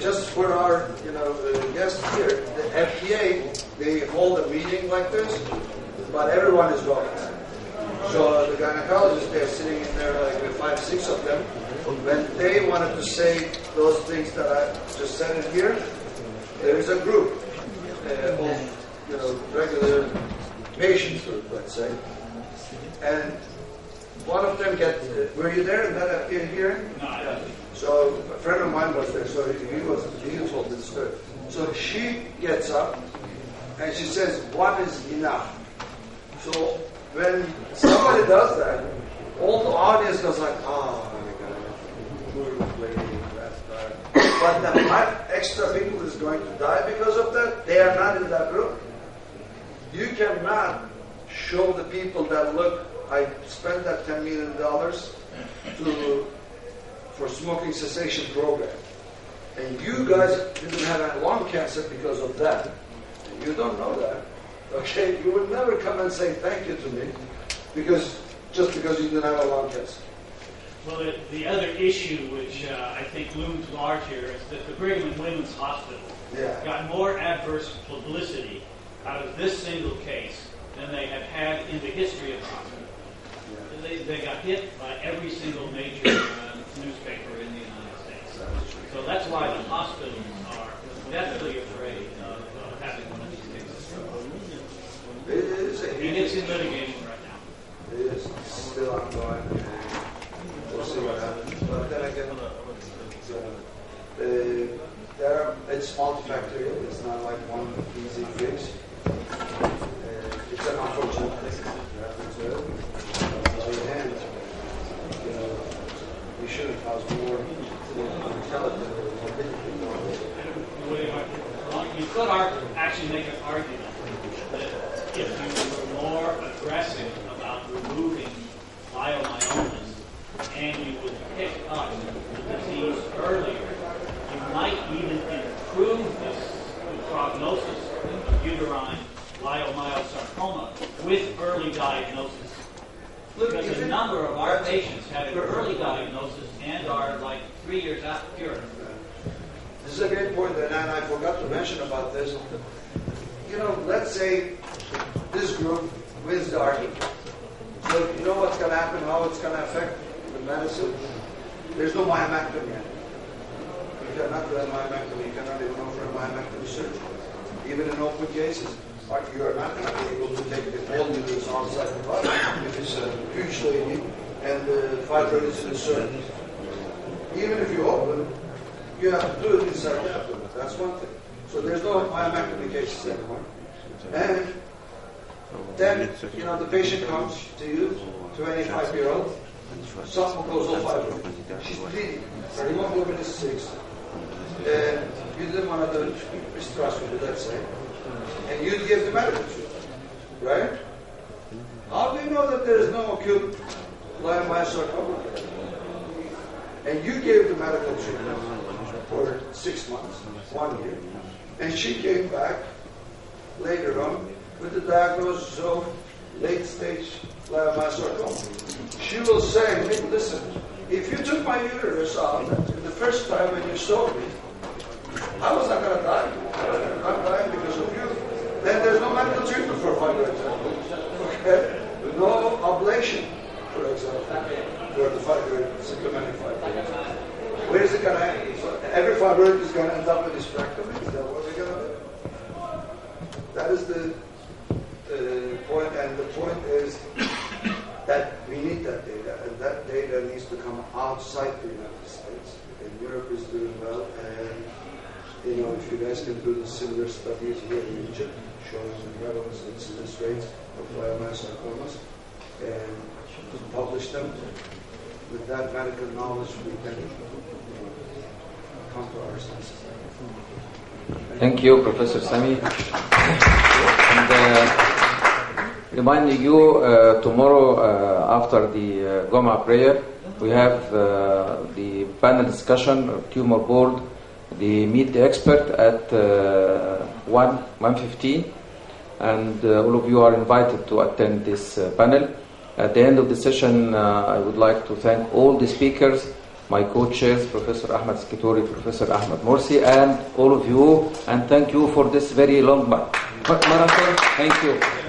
Just for our, guests here, the FDA, they hold a meeting like this, but everyone is welcome. So the gynecologists, they're sitting in there like with 5, 6 of them. When they wanted to say those things that I just said in here, there is a group of, regular patients group, let's say. And one of them were you there in that hearing? No, yeah. So a friend of mine was there, so he told the story. So she gets up and she says, "What is enough?" So when somebody does that, all the audience goes like, "Oh my God, poor lady, that's bad." But the extra people is going to die because of that. They are not in that room. You cannot show the people that, look, I spent that $10 million for smoking cessation program. And you guys didn't have lung cancer because of that. You don't know that. Okay? You would never come and say thank you to me just because you didn't have a lung cancer. Well, the other issue which I think looms large here is that the Brigham and Women's Hospital got more adverse publicity out of this single case than they have had in the history of the hospital. They got hit by every single major newspaper in the United States. So that's why the hospitals are definitely afraid of having one of these cases. And it's in litigation right now. It is still ongoing. We'll see what happens. But then again, it's multifactorial. It's not like one easy fix. It's an unfortunate thing that happens to it. On the other hand, we shouldn't cause more mortality or morbidity. You could actually make an argument that if you were more aggressive about removing leiomyomas and you would pick up the disease earlier, you might even improve the prognosis of uterine leiomyosarcoma with early diagnosis. Because a number of our patients have an early diagnosis and are like 3 years out cured. This is a great point, and I forgot to mention about this. Let's say this group wins the argument. So you know what's going to happen, how it's going to affect the medicine? There's no myomectomy. You cannot do a myomectomy. You cannot even offer a myomectomy surgery. Even in open cases, you are not going to be able to take the whole uterus outside the body if it's a huge lady and the fibroid is in the surface. Even if you open, you have to do it inside the abdomen. That's one thing. So there's no myomectomy cases anymore. And then, the patient comes to you, 25-year-old, submucosal fibroid. She's bleeding. Her hemoglobin is 6. And you didn't want to do hysteroscopy, let's say. And you give the medical treatment, right? How do you know that there is no acute leiomyosarcoma? And you gave the medical treatment for 6 months, 1 year, and she came back later on with the diagnosis of late-stage leiomyosarcoma. She will say, hey, listen, if you took my uterus out the first time when you saw me, I was not going to die. I'm not dying because of you. Then there's no medical treatment for fibroid, okay? No ablation, for example, for the fibroid, symptomatic fibroid. Where is it going to end? So every fibroid is going to end up with hysterectomy. Is that what we're going to do? That is the point, and the point is that we need that data, and that data needs to come outside the United States. And Europe is doing well, and if you guys can do the similar studies here in Egypt, showing the prevalence and incidence rates of leiomyosarcomas, and publish them. With that medical knowledge, we can come to our senses. Thank you, Professor Sami. And reminding you, tomorrow after the Goma prayer, we have the panel discussion of tumor board. The meet the expert at 1:15, and all of you are invited to attend this panel. At the end of the session, I would like to thank all the speakers my co-chairs, Professor Ahmed Skitori, Professor Ahmed Morsi, and all of you, and thank you for this very long marathon. Thank you.